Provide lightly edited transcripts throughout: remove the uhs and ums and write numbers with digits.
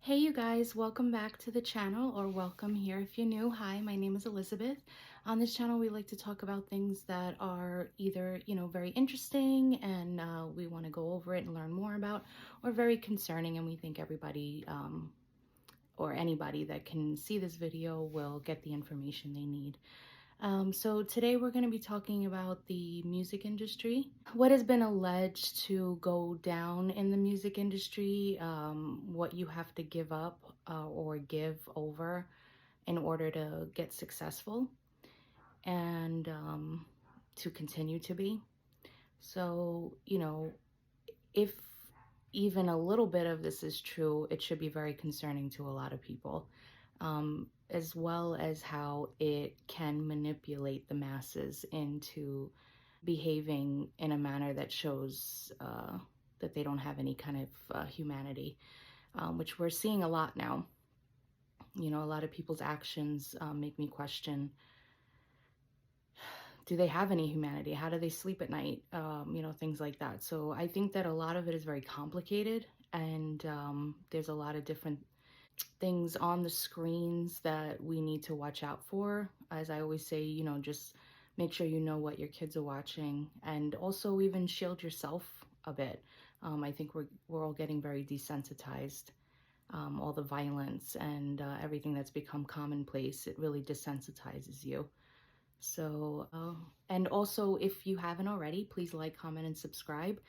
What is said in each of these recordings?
Hey you guys, welcome back to the channel, or welcome here if you're new. Hi, my name is Elizabeth. On this channel we like to talk about things that are either, very interesting and we want to go over it and learn more about, or very concerning and we think everybody or anybody that can see this video will get the information they need. So today we're going to be talking about the music industry, what has been alleged to go down in the music industry, what you have to give up or give over in order to get successful and to continue to be. So, if even a little bit of this is true, it should be very concerning to a lot of people. As well as how it can manipulate the masses into behaving in a manner that shows that they don't have any kind of humanity, which we're seeing a lot now. A lot of people's actions make me question, do they have any humanity? How do they sleep at night? Things like that. So I think that a lot of it is very complicated, and there's a lot of different things on the screens that we need to watch out for. As I always say, just make sure you know what your kids are watching, and also even shield yourself a bit. I think we're all getting very desensitized. All the violence and everything that's become commonplace, it really desensitizes you. So, and also if you haven't already, please like, comment, and subscribe.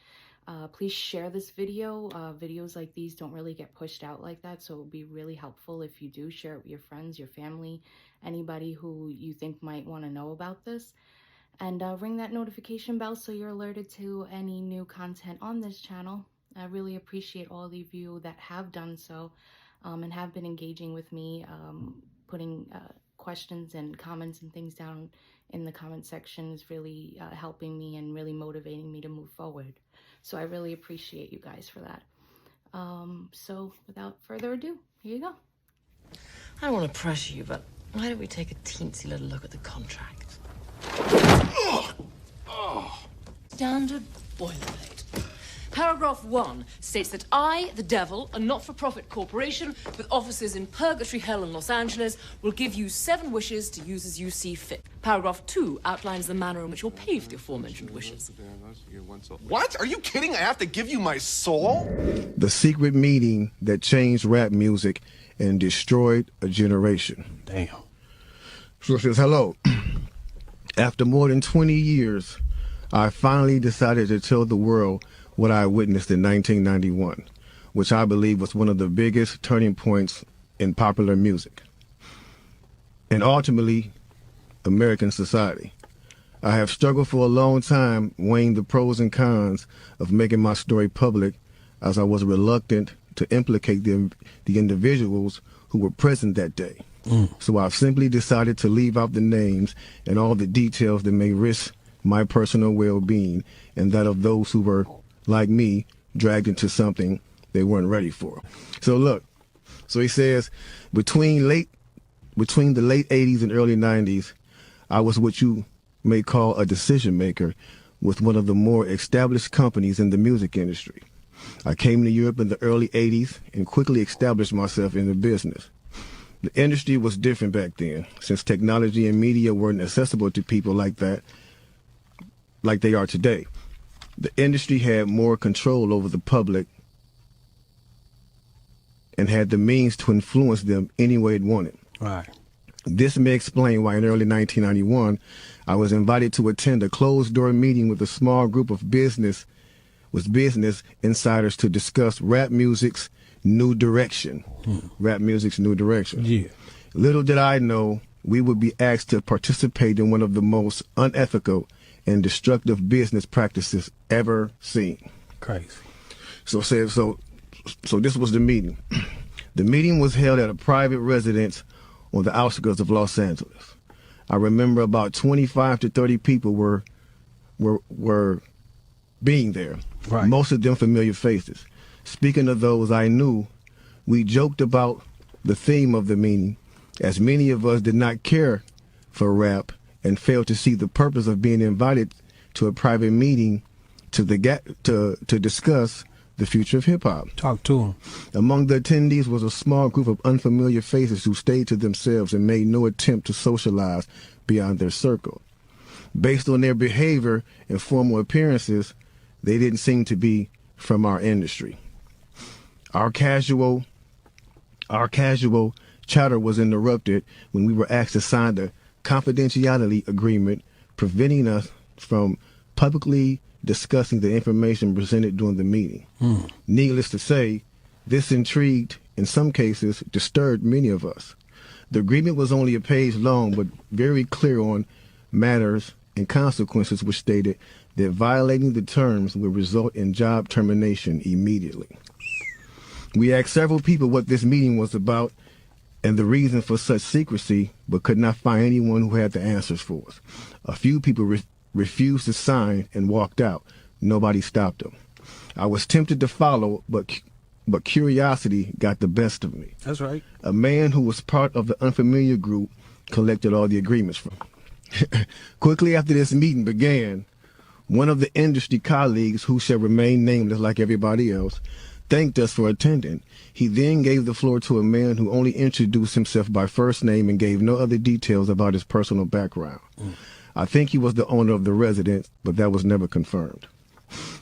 Please share this video. Videos like these don't really get pushed out like that, so it would be really helpful if you do share it with your friends, your family, anybody who you think might want to know about this. And ring that notification bell so you're alerted to any new content on this channel. I really appreciate all of you that have done so and have been engaging with me, putting questions and comments and things down in the comment section is really helping me and really motivating me to move forward. So I really appreciate you guys for that. So without further ado, here you go. I don't want to pressure you, but why don't we take a teensy little look at the contract? Standard boilerplate. Paragraph 1 states that I, the devil, a not-for-profit corporation with offices in Purgatory Hell and Los Angeles, will give you 7 wishes to use as you see fit. Paragraph 2 outlines the manner in which you'll pay for the aforementioned wishes. What? Are you kidding? I have to give you my soul? The secret meeting that changed rap music and destroyed a generation. Damn. So it says, hello. After more than 20 years, I finally decided to tell the world what I witnessed in 1991, which I believe was one of the biggest turning points in popular music and ultimately American society. I have struggled for a long time weighing the pros and cons of making my story public, as I was reluctant to implicate the individuals who were present that day. So I've simply decided to leave out the names and all the details that may risk my personal well-being and that of those who were, like me, dragged into something they weren't ready for. So look, so he says, between the late 80s and early 90s, I was what you may call a decision maker with one of the more established companies in the music industry. I came to Europe in the early 80s and quickly established myself in the business. The industry was different back then, since technology and media weren't accessible to people like that, like they are today. The industry had more control over the public and had the means to influence them any way it wanted. Right. This may explain why in early 1991, I was invited to attend a closed-door meeting with a small group of business insiders to discuss rap music's new direction. Rap music's new direction. Yeah. Little did I know we would be asked to participate in one of the most unethical and destructive business practices ever seen. Crazy. So this was the meeting. The meeting was held at a private residence on the outskirts of Los Angeles. I remember about 25 to 30 people were being there. Right. Most of them familiar faces. Speaking of those I knew, we joked about the theme of the meeting, as many of us did not care for rap and failed to see the purpose of being invited to a private meeting to discuss the future of hip-hop. Talk to him. Among the attendees was a small group of unfamiliar faces who stayed to themselves and made no attempt to socialize beyond their circle. Based on their behavior and formal appearances, they didn't seem to be from our industry. Our casual chatter was interrupted when we were asked to sign the confidentiality agreement, preventing us from publicly discussing the information presented during the meeting. Needless to say, this intrigued, in some cases, disturbed many of us. The agreement was only a page long, but very clear on matters and consequences, which stated that violating the terms would result in job termination immediately. We asked several people what this meeting was about and the reason for such secrecy, but could not find anyone who had the answers for us. A few people refused to sign and walked out. Nobody stopped them. I was tempted to follow, but curiosity got the best of me. That's right. A man who was part of the unfamiliar group collected all the agreements from. Quickly after this meeting began, one of the industry colleagues, who shall remain nameless like everybody else, thanked us for attending. He then gave the floor to a man who only introduced himself by first name and gave no other details about his personal background. I think he was the owner of the residence, but that was never confirmed.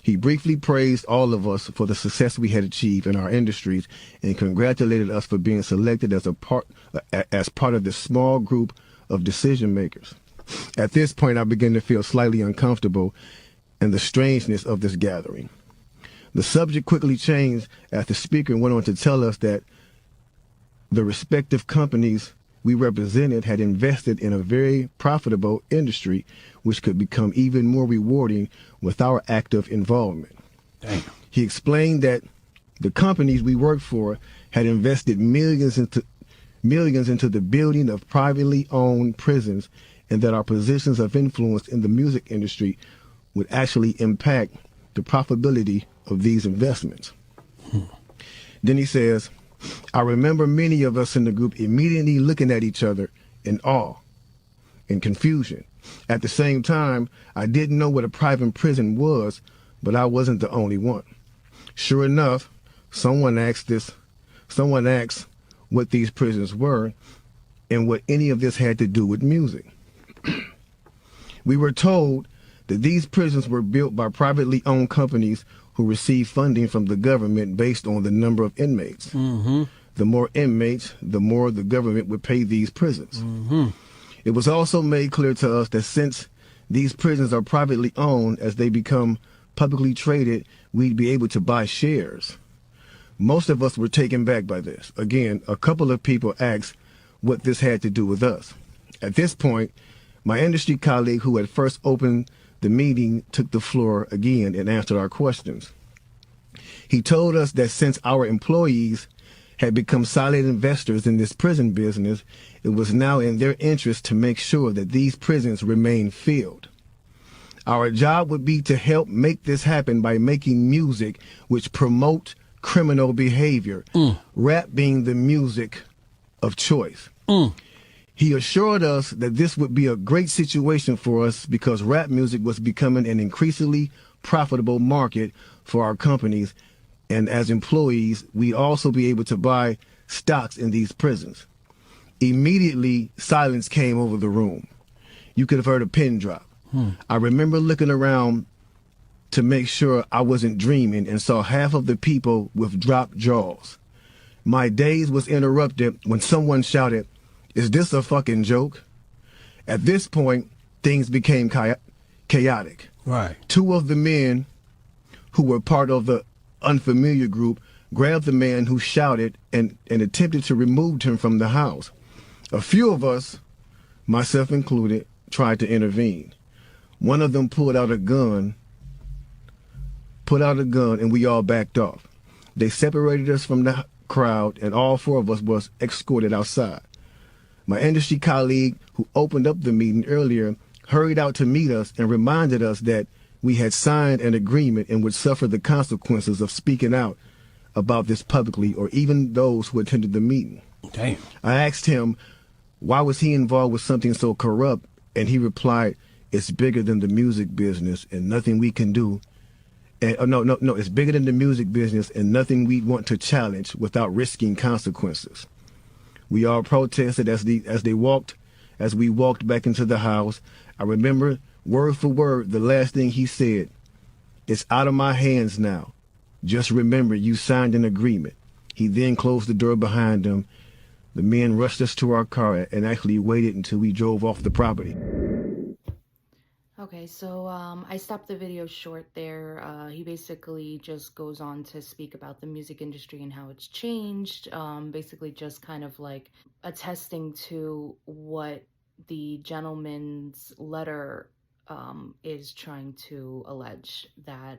He briefly praised all of us for the success we had achieved in our industries and congratulated us for being selected as part of this small group of decision makers. At this point, I began to feel slightly uncomfortable and the strangeness of this gathering. The subject quickly changed as the speaker went on to tell us that the respective companies we represented had invested in a very profitable industry, which could become even more rewarding with our active involvement. Damn. He explained that the companies we worked for had invested millions into the building of privately owned prisons, and that our positions of influence in the music industry would actually impact the profitability of these investments. Then he says, I remember many of us in the group immediately looking at each other in awe and confusion. At the same time, I didn't know what a private prison was, but I wasn't the only one. Sure enough, someone asked what these prisons were and what any of this had to do with music. We were told that these prisons were built by privately owned companies who received funding from the government based on the number of inmates. The more inmates, the more the government would pay these prisons. It was also made clear to us that since these prisons are privately owned, as they become publicly traded, we'd be able to buy shares. Most of us were taken back by this. Again, a couple of people asked what this had to do with us. At this point, my industry colleague who had first opened the meeting took the floor again and answered our questions. He told us that since our employees had become silent investors in this prison business, it was now in their interest to make sure that these prisons remain filled. Our job would be to help make this happen by making music which promote criminal behavior, rap being the music of choice. He assured us that this would be a great situation for us because rap music was becoming an increasingly profitable market for our companies, and as employees, we'd also be able to buy stocks in these prisons. Immediately, silence came over the room. You could have heard a pin drop. I remember looking around to make sure I wasn't dreaming and saw half of the people with dropped jaws. My daze was interrupted when someone shouted, "Is this a fucking joke?" At this point, things became chaotic. Right. Two of the men who were part of the unfamiliar group grabbed the man who shouted and attempted to remove him from the house. A few of us, myself included, tried to intervene. One of them pulled out a gun, and we all backed off. They separated us from the crowd, and all four of us was escorted outside. My industry colleague, who opened up the meeting earlier, hurried out to meet us and reminded us that we had signed an agreement and would suffer the consequences of speaking out about this publicly, or even those who attended the meeting. Damn. I asked him, why was he involved with something so corrupt? And he replied, it's bigger than the music business and nothing we can do And, no, it's bigger than the music business, and nothing we want to challenge without risking consequences. We all protested as we walked back into the house. I remember word for word the last thing he said. "It's out of my hands now. Just remember you signed an agreement." He then closed the door behind him. The men rushed us to our car and actually waited until we drove off the property. Okay, so I stopped the video short there. He basically just goes on to speak about the music industry and how it's changed. Basically just kind of like attesting to what the gentleman's letter is trying to allege, that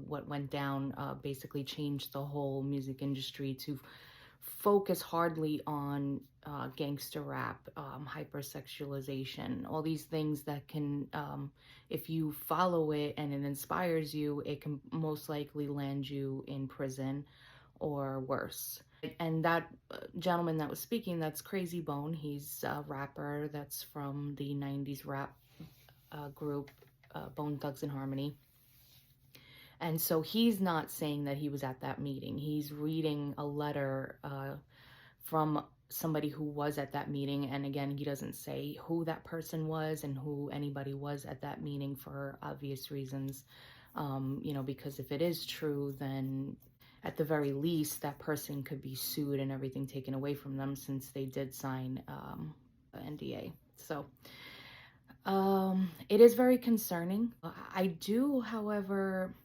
what went down basically changed the whole music industry to focus hardly on gangster rap, hypersexualization, all these things that can, if you follow it and it inspires you, it can most likely land you in prison or worse. And that gentleman that was speaking, that's Crazy Bone. He's a rapper that's from the 90s rap group Bone Thugs-n-Harmony. And so he's not saying that he was at that meeting. He's reading a letter from somebody who was at that meeting. And again, he doesn't say who that person was and who anybody was at that meeting for obvious reasons. You know, because if it is true, then at the very least, that person could be sued and everything taken away from them, since they did sign an NDA. So it is very concerning. I do, however,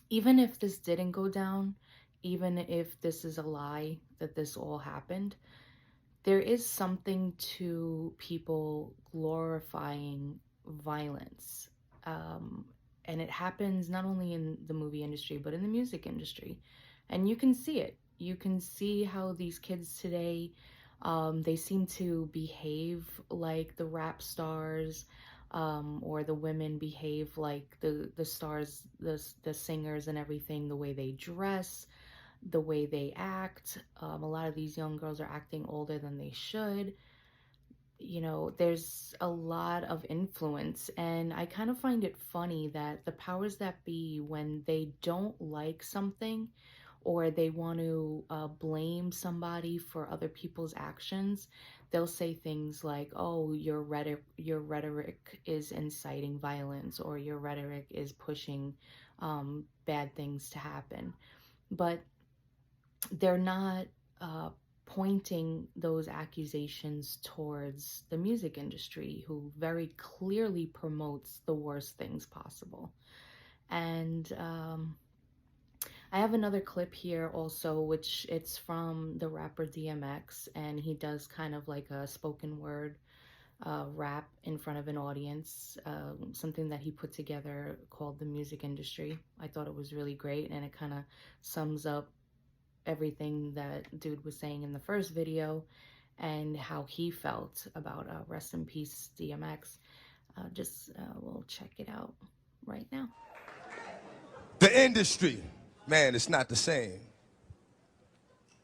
even if this didn't go down, even if this is a lie that this all happened, there is something to people glorifying violence. And it happens not only in the movie industry, but in the music industry. And you can see it. You can see how these kids today, they seem to behave like the rap stars, or the women behave like the stars, the singers and everything, the way they dress, the way they act. A lot of these young girls are acting older than they should. You know, there's a lot of influence, and I kind of find it funny that the powers that be, when they don't like something or they want to blame somebody for other people's actions, they'll say things like, oh, your rhetoric is inciting violence, or your rhetoric is pushing bad things to happen. But they're not pointing those accusations towards the music industry, who very clearly promotes the worst things possible. And I have another clip here also, which it's from the rapper DMX, and he does kind of like a spoken word rap in front of an audience, something that he put together called The Music Industry. I thought it was really great, and it kind of sums up everything that dude was saying in the first video and how he felt about rest in peace DMX. We'll check it out right now. The industry, man, it's not the same.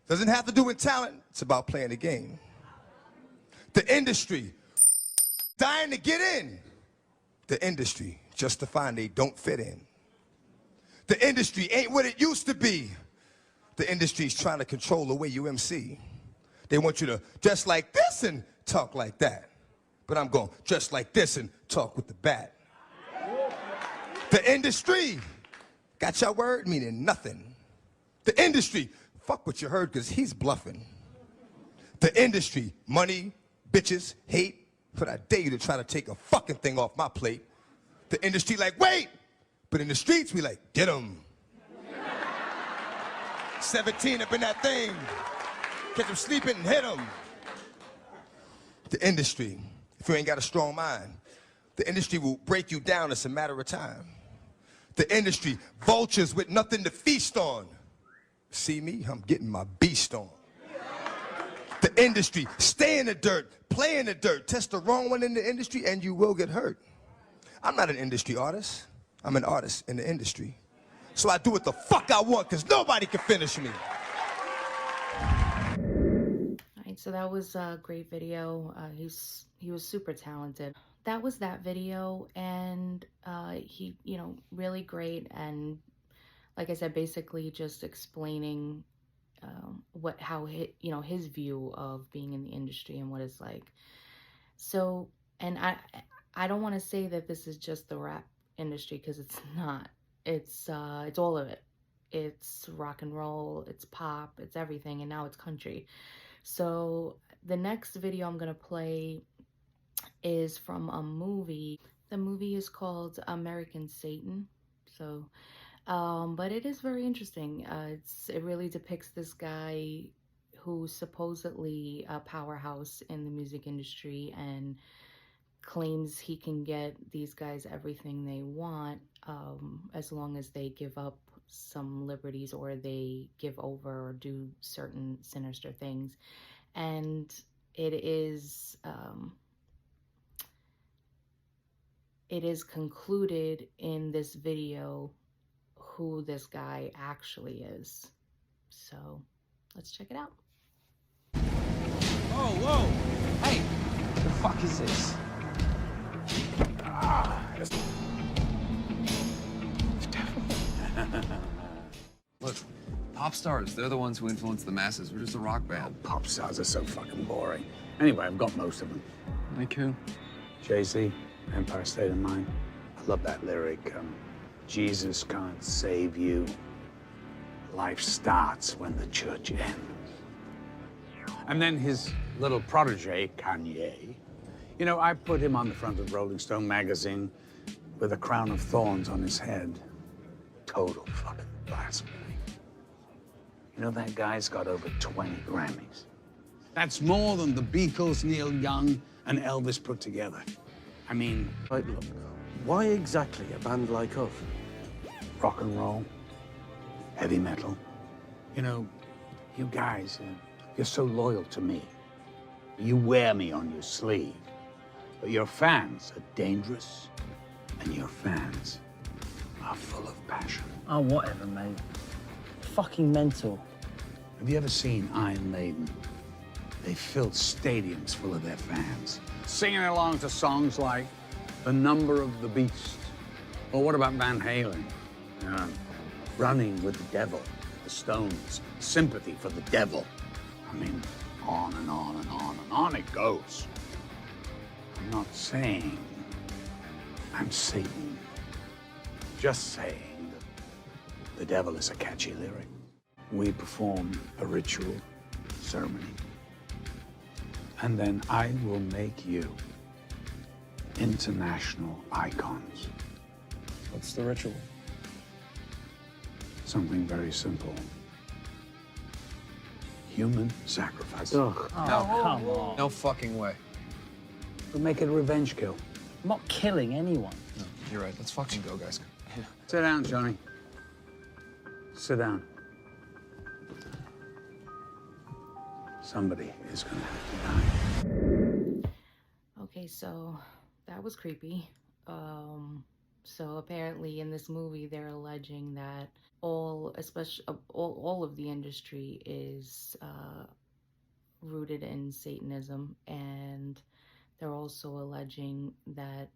Doesn't have to do with talent, it's about playing the game. The industry, dying to get in. The industry, justifying they don't fit in. The industry ain't what it used to be. The industry's trying to control the way you MC. They want you to dress like this and talk like that. But I'm going dress like this and talk with the bat. The industry got your word meaning nothing. The industry, fuck what you heard, because he's bluffing. The industry, money, bitches, hate, but I dare you to try to take a fucking thing off my plate. The industry like, wait! But in the streets, we like, get 'em. 17 up in that thing. Catch them sleeping and hit them. The industry, if you ain't got a strong mind, the industry will break you down. It's a matter of time. The industry, vultures with nothing to feast on. See me? I'm getting my beast on. The industry, stay in the dirt, play in the dirt. Test the wrong one in the industry and you will get hurt. I'm not an industry artist. I'm an artist in the industry. So I do what the fuck I want, because nobody can finish me. All right, so that was a great video. He was super talented. That was that video, and he, you know, really great. And like I said, basically just explaining how his view of being in the industry and what it's like. So, and I don't want to say that this is just the rap industry, because it's not. It's all of it. It's rock and roll, it's pop, it's everything, and now it's country. So the next video I'm gonna play is from a movie. The movie is called American Satan. So but it is very interesting. It really depicts this guy who's supposedly a powerhouse in the music industry and claims he can get these guys everything they want, as long as they give up some liberties or they give over or do certain sinister things. And it is concluded in this video who this guy actually is. So let's check it out. Whoa, whoa! Hey, what the fuck is this? Look, pop stars, they're the ones who influence the masses. We're just a rock band. Pop stars are so fucking boring. Anyway, I've got most of them. Like who? Jay-Z, Empire State of Mind. I love that lyric. Jesus can't save you. Life starts when the church ends. And then his little protege, Kanye. You know, I put him on the front of Rolling Stone magazine with a crown of thorns on his head. Total fucking blasphemy. You know, that guy's got over 20 Grammys. That's more than the Beatles, Neil Young, and Elvis put together. I mean... Right, look, why exactly a band like us? Rock and roll, heavy metal. You know, you guys, you're so loyal to me. You wear me on your sleeve. But your fans are dangerous, and your fans are full of passion. Oh, whatever, mate. Fucking mental. Have you ever seen Iron Maiden? They filled stadiums full of their fans, singing along to songs like The Number of the Beast. Or what about Van Halen? Running with the Devil, the Stones, Sympathy for the Devil. I mean, on and on and on and on it goes. I'm not saying I'm Satan. Just saying that the devil is a catchy lyric. We perform a ritual ceremony. And then I will make you international icons. What's the ritual? Something very simple. Human sacrifice. Oh, come on. No fucking way. We'll make it a revenge kill. I'm not killing anyone. No, you're right. Let's fucking go, guys. Sit down, Johnny. Sit down. Somebody is gonna have to die. Okay, so that was creepy. So apparently in this movie they're alleging that all of the industry is rooted in Satanism, and they're also alleging that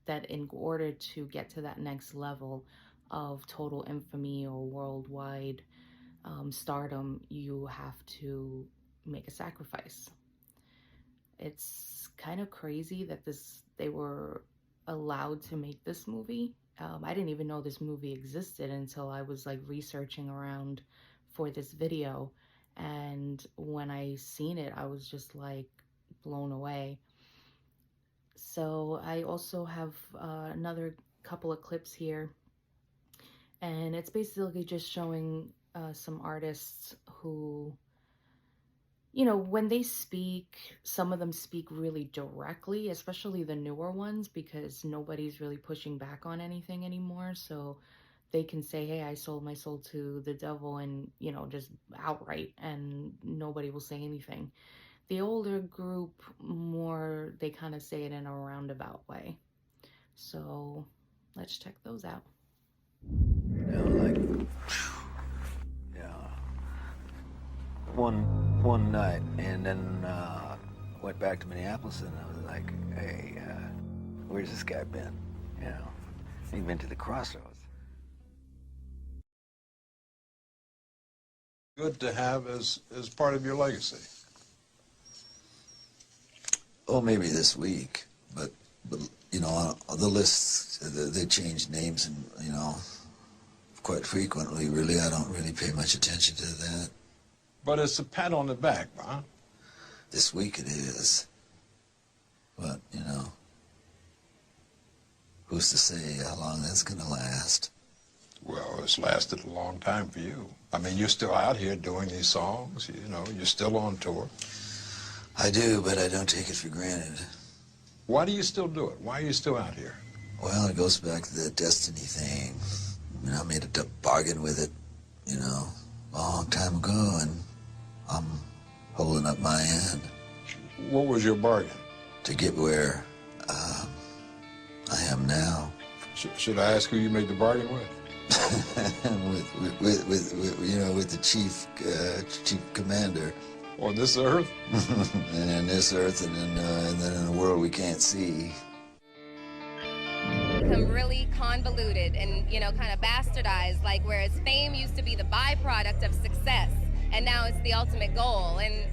that in order to get to that next level of total infamy or worldwide stardom, you have to make a sacrifice. It's kind of crazy that they were allowed to make this movie. I didn't even know this movie existed until I was like researching around for this video, and when I seen it, I was just like blown away. So I also have another couple of clips here, and it's basically just showing some artists who, you know, when they speak, some of them speak really directly, especially the newer ones, because nobody's really pushing back on anything anymore. So they can say, hey, I sold my soul to the devil, and, you know, just outright, and nobody will say anything. The older group, more, they kind of say it in a roundabout way. So let's check those out. One night, and then went back to Minneapolis, and I was like, hey, where's this guy been? You know, You've been to the crossroads. Good to have as part of your legacy. Oh, maybe this week, but you know, on the lists, they change names, and you know, quite frequently. Really, I don't really pay much attention to that. But it's a pat on the back, huh? This week it is. But, you know, who's to say how long that's gonna last? Well, it's lasted a long time for you. I mean, you're still out here doing these songs, you know, you're still on tour. I do, but I don't take it for granted. Why do you still do it? Why are you still out here? Well, it goes back to the destiny thing. I mean, I made a bargain with it, you know, a long time ago, and I'm holding up my end. What was your bargain? To get where I am now. Should I ask who you made the bargain with? with the chief commander. On this earth? And in this earth, and then in a world we can't see. Become really convoluted and, you know, kind of bastardized, like whereas fame used to be the byproduct of success, and now it's the ultimate goal. And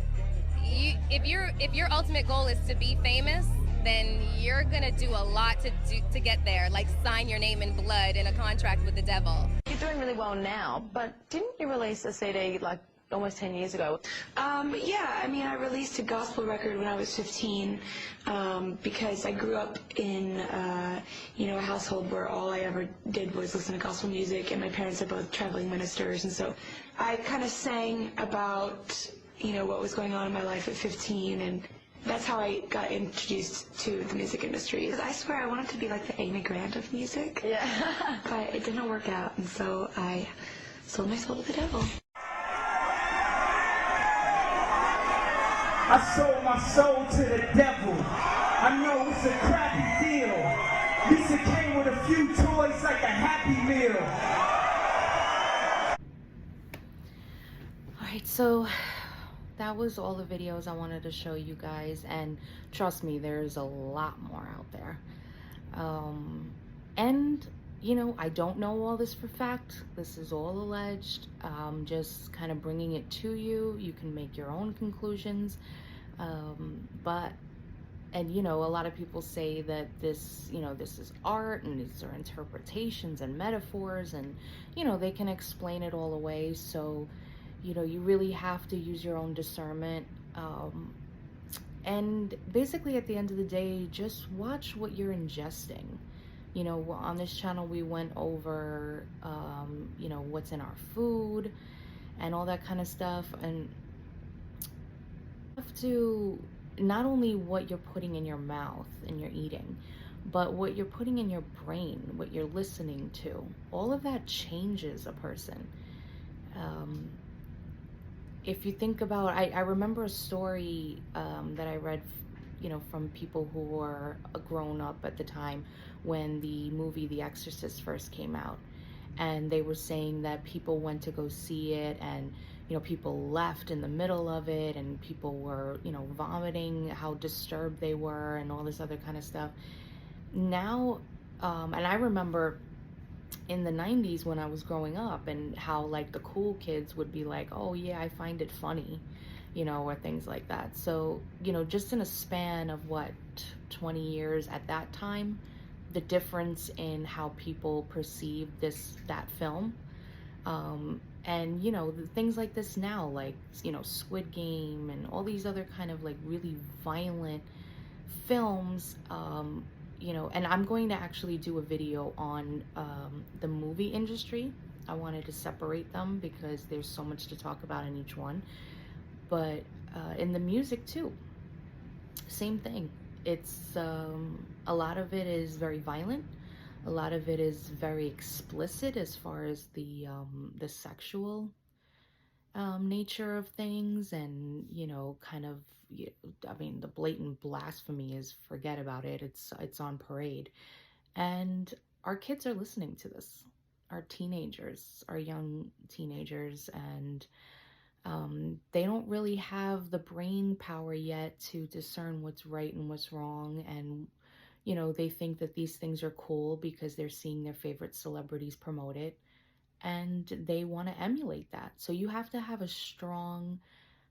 if your ultimate goal is to be famous, then you're gonna do a lot to get there, like sign your name in blood in a contract with the devil. You're doing really well now, but didn't you release a CD like almost 10 years ago? Yeah, I mean, I released a gospel record when I was 15 because I grew up in, you know, a household where all I ever did was listen to gospel music, and my parents are both traveling ministers, and so I kind of sang about, you know, what was going on in my life at 15, and that's how I got introduced to the music industry. 'Cause I swear I wanted to be like the Amy Grant of music, Yeah. but it didn't work out, and so I sold my soul to the devil. I sold my soul to the devil. I know it's a crappy deal. At least it came with a few toys like a Happy Meal. Alright, so that was all the videos I wanted to show you guys, and trust me, there's a lot more out there. And you know, I don't know all this for fact. This is all alleged. Just kind of bringing it to you. You can make your own conclusions. And you know, a lot of people say that this, you know, this is art and these are interpretations and metaphors, and you know, they can explain it all away. So, you know, you really have to use your own discernment. And basically at the end of the day, just watch what you're ingesting. You know, on this channel we went over, you know, what's in our food and all that kind of stuff. And you have to, not only what you're putting in your mouth and you're eating, but what you're putting in your brain, what you're listening to. All of that changes a person. If you think about, I remember a story that I read, you know, from people who were grown up at the time when the movie The Exorcist first came out, and they were saying that people went to go see it, and you know, people left in the middle of it, and people were, you know, vomiting, how disturbed they were, and all this other kind of stuff. Now, and I remember in the 90s when I was growing up, and how like the cool kids would be like, oh yeah, I find it funny, you know, or things like that. So, you know, just in a span of what, 20 years at that time, the difference in how people perceive that film. And you know, things like this now, like, you know, Squid Game and all these other kind of like really violent films, you know, and I'm going to actually do a video on the movie industry. I wanted to separate them because there's so much to talk about in each one. But in the music too, same thing. It's a lot of it is very violent. A lot of it is very explicit as far as the sexual nature of things, and you know, kind of, I mean, the blatant blasphemy is, forget about it. It's on parade, and our kids are listening to this. Our teenagers, our young teenagers, and they don't really have the brain power yet to discern what's right and what's wrong, and you know, they think that these things are cool because they're seeing their favorite celebrities promote it, and they want to emulate that. So you have to have a strong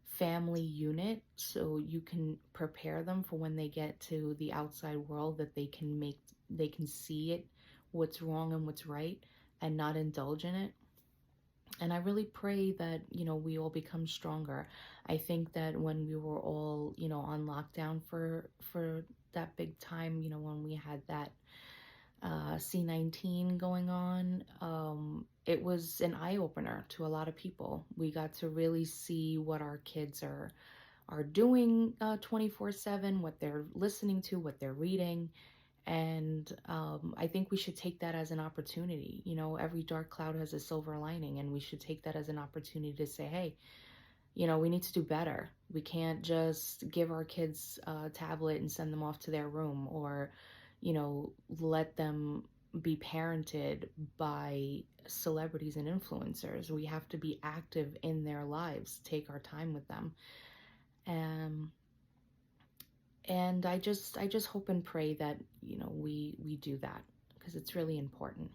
family unit so you can prepare them for when they get to the outside world, that they can see it, what's wrong and what's right, and not indulge in it. And I really pray that, you know, we all become stronger. I think that when we were all, you know, on lockdown for that big time, you know, when we had that C-19 going on, it was an eye-opener to a lot of people. We got to really see what our kids are doing 24/7, what they're listening to, what they're reading. And I think we should take that as an opportunity. You know, every dark cloud has a silver lining, and we should take that as an opportunity to say, hey, you know, we need to do better. We can't just give our kids a tablet and send them off to their room, or, you know, let them be parented by celebrities and influencers. We have to be active in their lives, take our time with them. And I just hope and pray that, you know, we do that, because it's really important.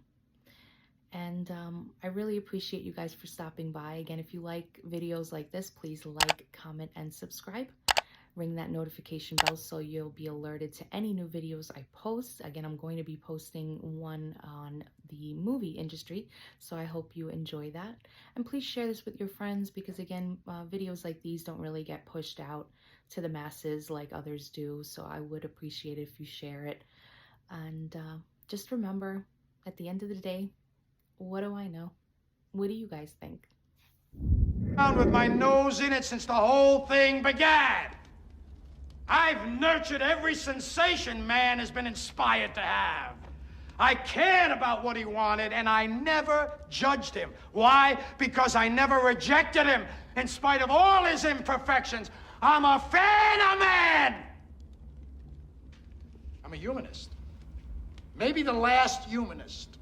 And I really appreciate you guys for stopping by. Again, if you like videos like this, please like, comment, and subscribe. Ring that notification bell so you'll be alerted to any new videos I post. Again, I'm going to be posting one on the movie industry, so I hope you enjoy that. And please share this with your friends, because again, videos like these don't really get pushed out to the masses like others do, so I would appreciate it if you share it. And just remember, at the end of the day, what do I know? What do you guys think? Down with my nose in it since the whole thing began. I've nurtured every sensation man has been inspired to have. I cared about what he wanted, and I never judged him. Why? Because I never rejected him. In spite of all his imperfections, I'm a fan of man. I'm a humanist. Maybe the last humanist.